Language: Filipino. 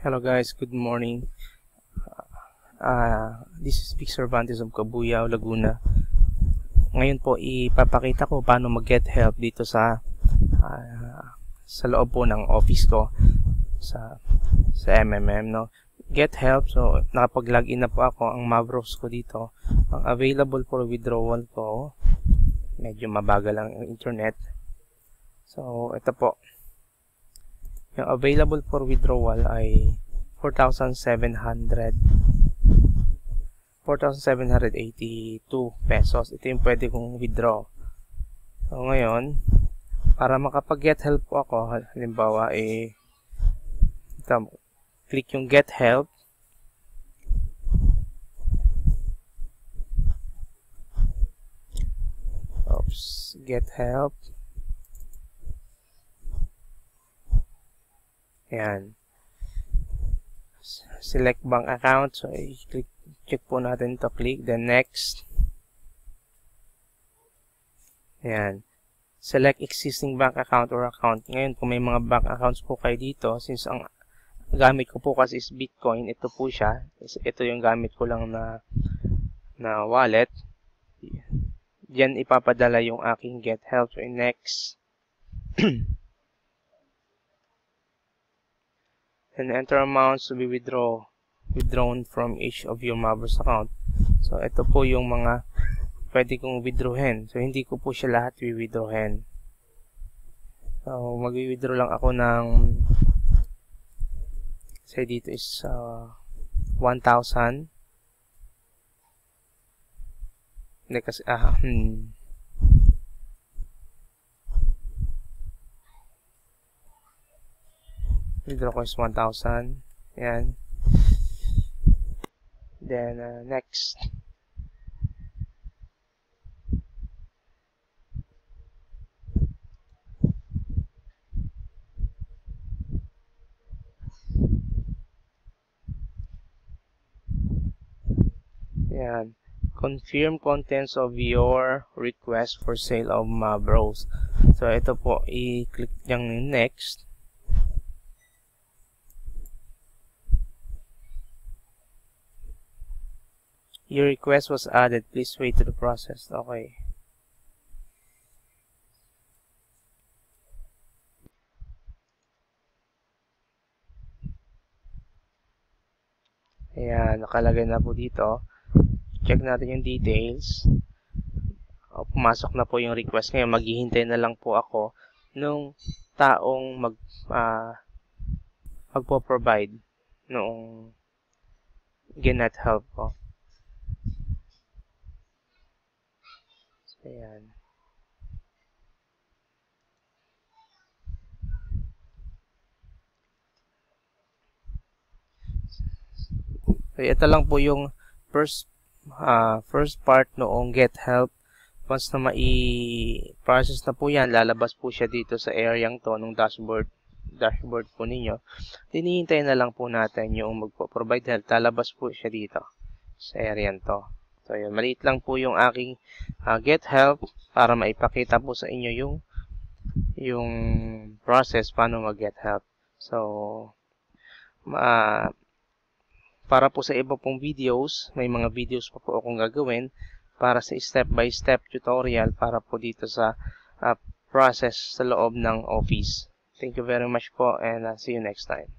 Hello guys, good morning. This is Vic Cervantes of Cabuyao, Laguna. Ngayon po ipapakita ko paano mag-get help dito sa loob po ng office ko sa MMM, no. Get help, so nakapag-login na po ako. Ang ma-browse ko dito, ang available for withdrawal ko, medyo mabagal lang ang internet. So ito po. Yung available for withdrawal ay 4,782 pesos. Ito yung pwede kong withdraw. So ngayon, para makapag-get help po ako, halimbawa click yung get help. Oops, get help. Ayan. Select bank account. So, check po natin to. Click the next. Ayan. Select existing bank account or account. Ngayon, kung may mga bank accounts po kayo dito, since ang gamit ko po kasi is Bitcoin, ito po siya. Ito yung gamit ko lang na wallet. Diyan ipapadala yung aking get help. So, next. And enter amounts to be withdrawn from each of your Mavros account. So, ito po yung mga pwede kong withdrawin. So, hindi ko po siya lahat withdrawin. So, mag-withdraw lang ako ng, say dito is 1,000. Hindi kasi, withdraw ko is 1,000. Ayan. Then, next. Ayan. Confirm contents of your request for sale of Mavros. So, ito po, i-click yung next. Your request was added. Please wait to the process. Okay. Ayan, nakalagay na po dito. Check natin yung details. Pumasok na po yung request. Ngayon, maghihintay na lang po ako nung taong magpo-provide noong get help ko. Ayan. So, ito lang po yung first part noong get help. Once na mai-process na po yan, lalabas po siya dito sa area to ng dashboard po ninyo. Hinihintay na lang po natin yung magpo-provide help. Lalabas po siya dito sa area to. So, yun, maliit lang po yung aking get help para maipakita po sa inyo yung process paano mag-get help. So, para po sa iba pong videos, may mga videos pa po akong gagawin para sa step-by-step tutorial para po dito sa process sa loob ng office. Thank you very much po and see you next time.